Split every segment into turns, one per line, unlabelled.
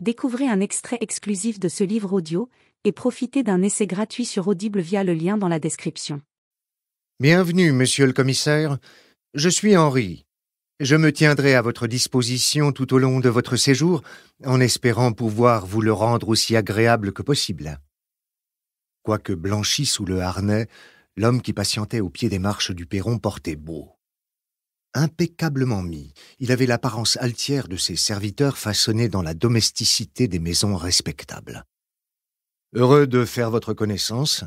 Découvrez un extrait exclusif de ce livre audio et profitez d'un essai gratuit sur Audible via le lien dans la description.
Bienvenue, monsieur le commissaire. Je suis Henri. Je me tiendrai à votre disposition tout au long de votre séjour, en espérant pouvoir vous le rendre aussi agréable que possible. Quoique blanchi sous le harnais, l'homme qui patientait au pied des marches du perron portait beau. Impeccablement mis, il avait l'apparence altière de ces serviteurs façonnés dans la domesticité des maisons respectables. « Heureux de faire votre connaissance »,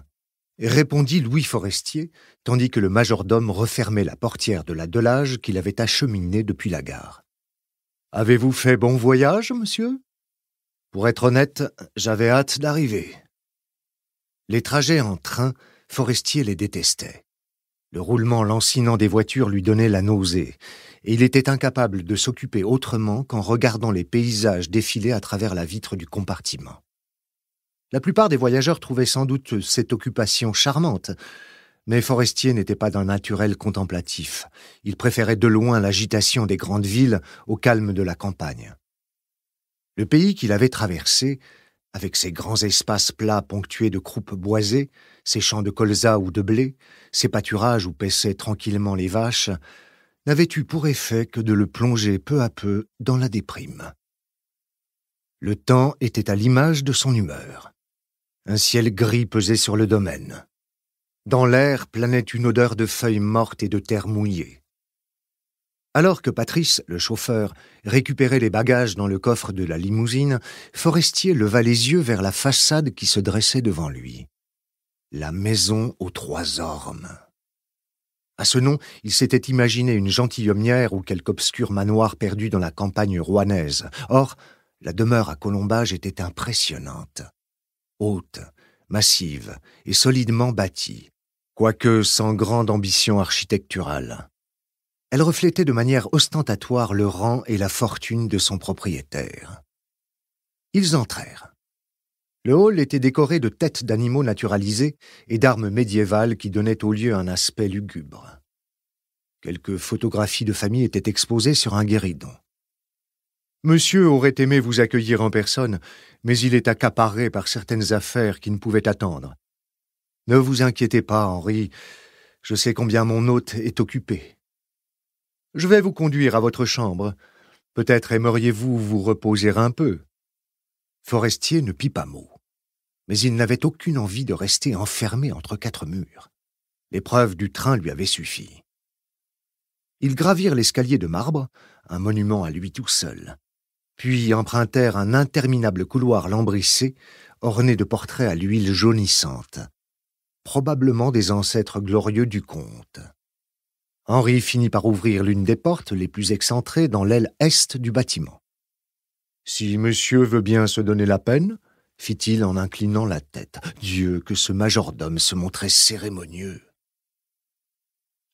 répondit Louis Forestier, tandis que le majordome refermait la portière de la Delage qu'il avait acheminée depuis la gare. « Avez-vous fait bon voyage, monsieur ? Pour être honnête, j'avais hâte d'arriver. » Les trajets en train, Forestier les détestait. Le roulement lancinant des voitures lui donnait la nausée, et il était incapable de s'occuper autrement qu'en regardant les paysages défiler à travers la vitre du compartiment. La plupart des voyageurs trouvaient sans doute cette occupation charmante, mais Forestier n'était pas d'un naturel contemplatif. Il préférait de loin l'agitation des grandes villes au calme de la campagne. Le pays qu'il avait traversé, avec ses grands espaces plats ponctués de croupes boisées, ses champs de colza ou de blé, ses pâturages où paissaient tranquillement les vaches, n'avait eu pour effet que de le plonger peu à peu dans la déprime. Le temps était à l'image de son humeur. Un ciel gris pesait sur le domaine. Dans l'air planait une odeur de feuilles mortes et de terre mouillée. Alors que Patrice, le chauffeur, récupérait les bagages dans le coffre de la limousine, Forestier leva les yeux vers la façade qui se dressait devant lui. La maison aux 3 ormes. À ce nom, il s'était imaginé une gentilhommière ou quelque obscur manoir perdu dans la campagne rouennaise. Or, la demeure à Colombage était impressionnante. Haute, massive et solidement bâtie, quoique sans grande ambition architecturale. Elle reflétait de manière ostentatoire le rang et la fortune de son propriétaire. Ils entrèrent. Le hall était décoré de têtes d'animaux naturalisés et d'armes médiévales qui donnaient au lieu un aspect lugubre. Quelques photographies de famille étaient exposées sur un guéridon. Monsieur aurait aimé vous accueillir en personne, mais il est accaparé par certaines affaires qui ne pouvaient attendre. Ne vous inquiétez pas, Henri, je sais combien mon hôte est occupé. Je vais vous conduire à votre chambre. Peut-être aimeriez-vous vous reposer un peu. Forestier ne pit pas mot. Mais il n'avait aucune envie de rester enfermé entre 4 murs. L'épreuve du train lui avait suffi. Ils gravirent l'escalier de marbre, un monument à lui tout seul, puis empruntèrent un interminable couloir lambrissé, orné de portraits à l'huile jaunissante, probablement des ancêtres glorieux du comte. Henri finit par ouvrir l'une des portes les plus excentrées dans l'aile est du bâtiment. « Si monsieur veut bien se donner la peine, » fit-il en inclinant la tête. Dieu, que ce majordome se montrait cérémonieux.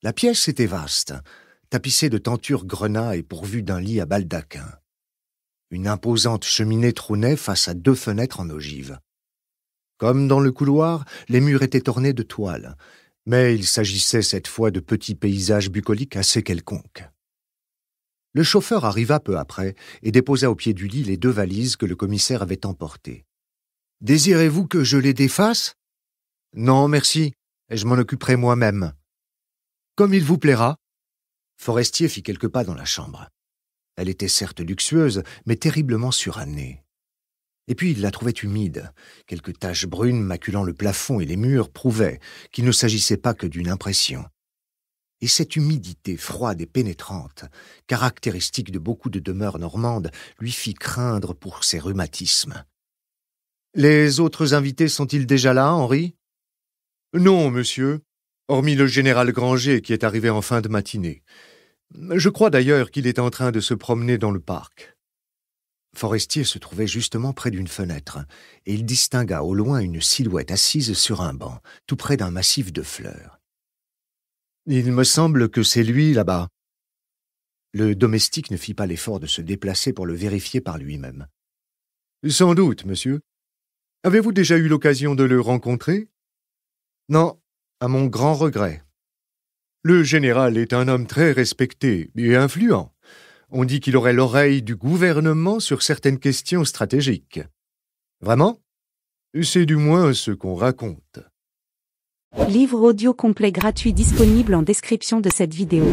La pièce était vaste, tapissée de tentures grenat et pourvue d'un lit à baldaquin. Une imposante cheminée trônait face à 2 fenêtres en ogive. Comme dans le couloir, les murs étaient ornés de toiles, mais il s'agissait cette fois de petits paysages bucoliques assez quelconques. Le chauffeur arriva peu après et déposa au pied du lit les 2 valises que le commissaire avait emportées. « Désirez-vous que je les défasse ? » ?»« Non, merci, et je m'en occuperai moi-même. »« Comme il vous plaira. » Forestier fit quelques pas dans la chambre. Elle était certes luxueuse, mais terriblement surannée. Et puis il la trouvait humide. Quelques taches brunes maculant le plafond et les murs prouvaient qu'il ne s'agissait pas que d'une impression. Et cette humidité froide et pénétrante, caractéristique de beaucoup de demeures normandes, lui fit craindre pour ses rhumatismes. « Les autres invités sont-ils déjà là, Henri ? » ?»« Non, monsieur, hormis le général Granger qui est arrivé en fin de matinée. Je crois d'ailleurs qu'il est en train de se promener dans le parc. » Forestier se trouvait justement près d'une fenêtre, et il distingua au loin une silhouette assise sur un banc, tout près d'un massif de fleurs. « Il me semble que c'est lui, là-bas. » Le domestique ne fit pas l'effort de se déplacer pour le vérifier par lui-même. « Sans doute, monsieur. Avez-vous déjà eu l'occasion de le rencontrer ? » ?»« Non, à mon grand regret. Le général est un homme très respecté et influent. On dit qu'il aurait l'oreille du gouvernement sur certaines questions stratégiques. Vraiment? C'est du moins ce qu'on raconte.
Livre audio complet gratuit disponible en description de cette vidéo.